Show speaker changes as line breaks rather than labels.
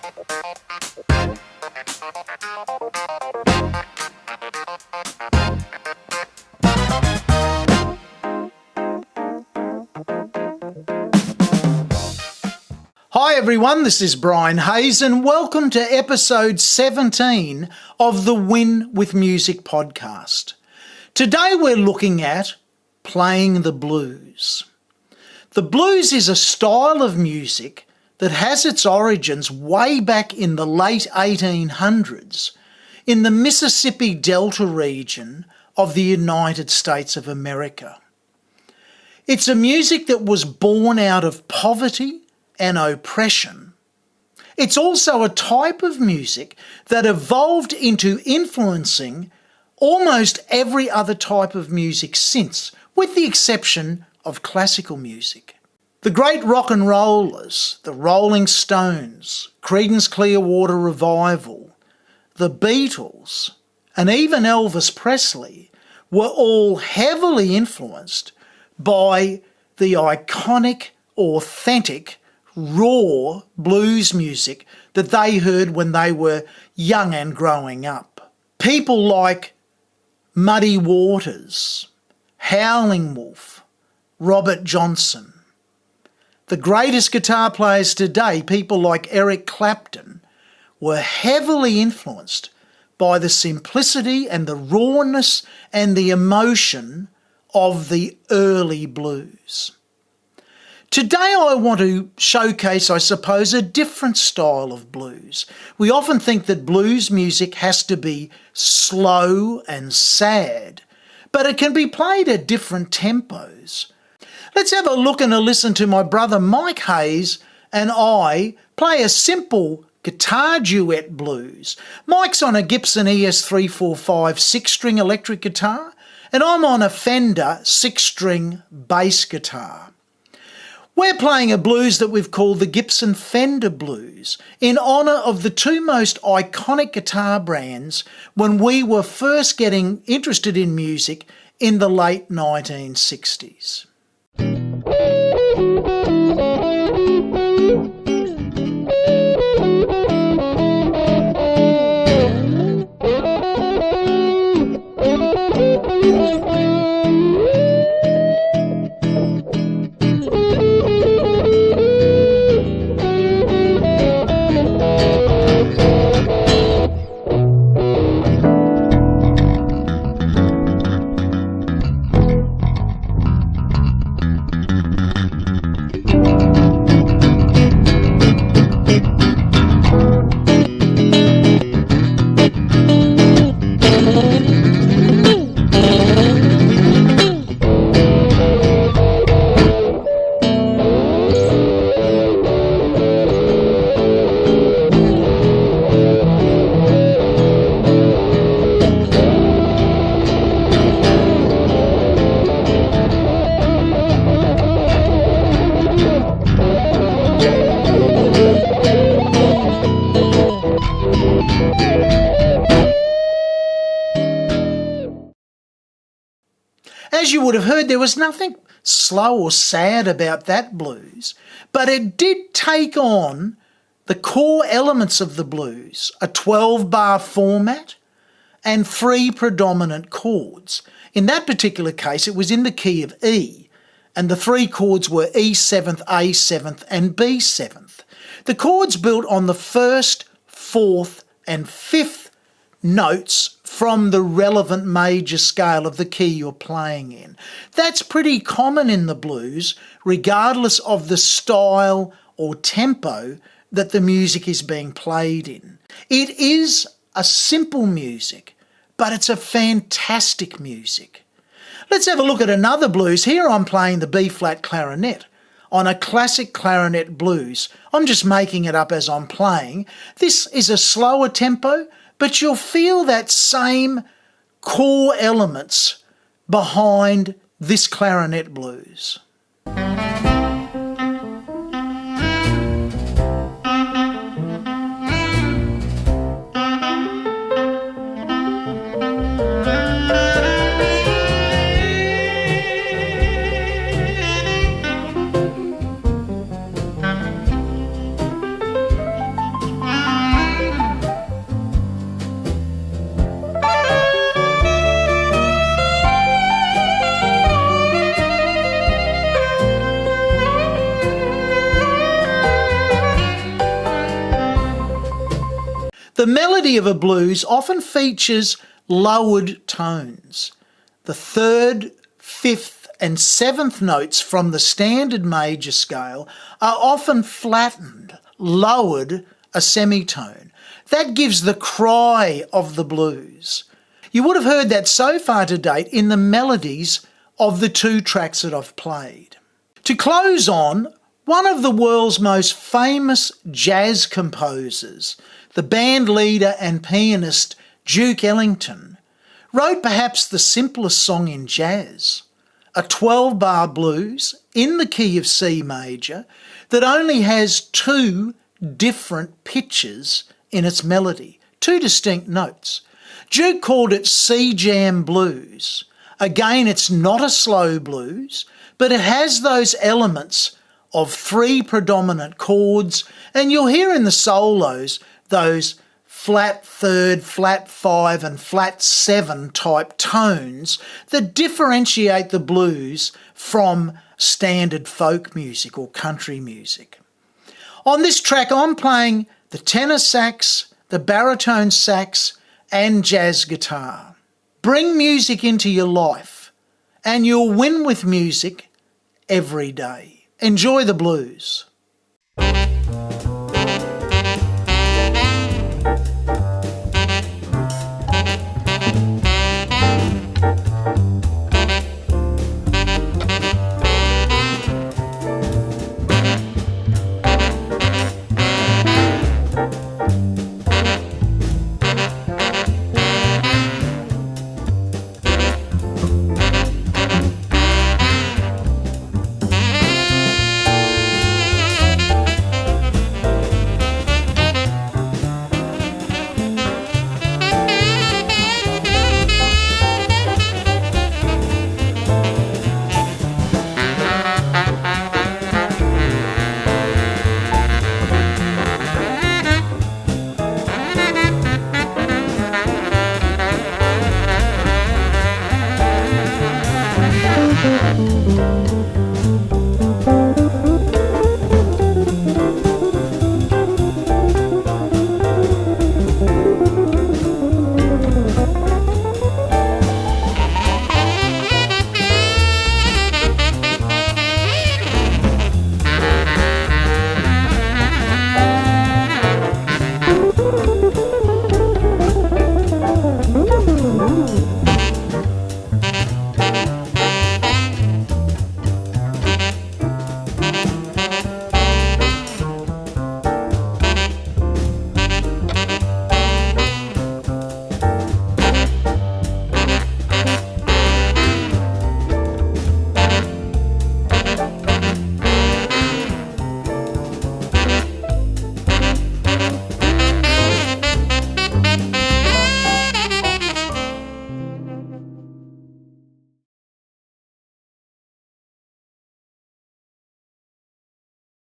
Hi everyone, this is Brian Hayes and welcome to episode 17 of the Win with Music podcast. Today we're looking at playing the blues. The blues is a style of music that has its origins way back in the late 1800s in the Mississippi Delta region of the United States of America. It's a music that was born out of poverty and oppression. It's also a type of music that evolved into influencing almost every other type of music since, with the exception of classical music. The great rock and rollers, the Rolling Stones, Creedence Clearwater Revival, the Beatles, and even Elvis Presley were all heavily influenced by the iconic, authentic, raw blues music that they heard when they were young and growing up. People like Muddy Waters, Howling Wolf, Robert Johnson. The greatest guitar players today, people like Eric Clapton, were heavily influenced by the simplicity and the rawness and the emotion of the early blues. Today I want to showcase, I suppose, a different style of blues. We often think that blues music has to be slow and sad, but it can be played at different tempos. Let's have a look and a listen to my brother Mike Hayes and I play a simple guitar duet blues. Mike's on a Gibson ES-345 6-string electric guitar, and I'm on a Fender 6-string bass guitar. We're playing a blues that we've called the Gibson Fender Blues in honour of the two most iconic guitar brands when we were first getting interested in music in the late 1960s. As you would have heard, there was nothing slow or sad about that blues, but it did take on the core elements of the blues, a 12-bar format and 3 predominant chords. In that particular case, it was in the key of E, and the 3 chords were E7th, A7th and B7th. The chords built on the 1st, 4th and 5th notes from the relevant major scale of the key you're playing in. That's pretty common in the blues, regardless of the style or tempo that the music is being played in. It is a simple music, but it's a fantastic music. Let's have a look at another blues. Here I'm playing the B-flat clarinet on a classic clarinet blues. I'm just making it up as I'm playing. This is a slower tempo, but you'll feel that same core elements behind this clarinet blues. The melody of a blues often features lowered tones. The third, fifth and seventh notes from the standard major scale are often flattened, lowered a semitone. That gives the cry of the blues. You would have heard that so far to date in the melodies of the two tracks that I've played. To close on, one of the world's most famous jazz composers, the band leader and pianist Duke Ellington, wrote perhaps the simplest song in jazz, a 12-bar blues in the key of C major that only has two different pitches in its melody, two distinct notes. Duke called it C-jam blues. Again, it's not a slow blues, but it has those elements of three predominant chords, and you'll hear in the solos those flat third, flat five and flat seven type tones that differentiate the blues from standard folk music or country music. On this track I'm playing the tenor sax, the baritone sax and jazz guitar. Bring music into your life and you'll win with music every day. Enjoy the blues.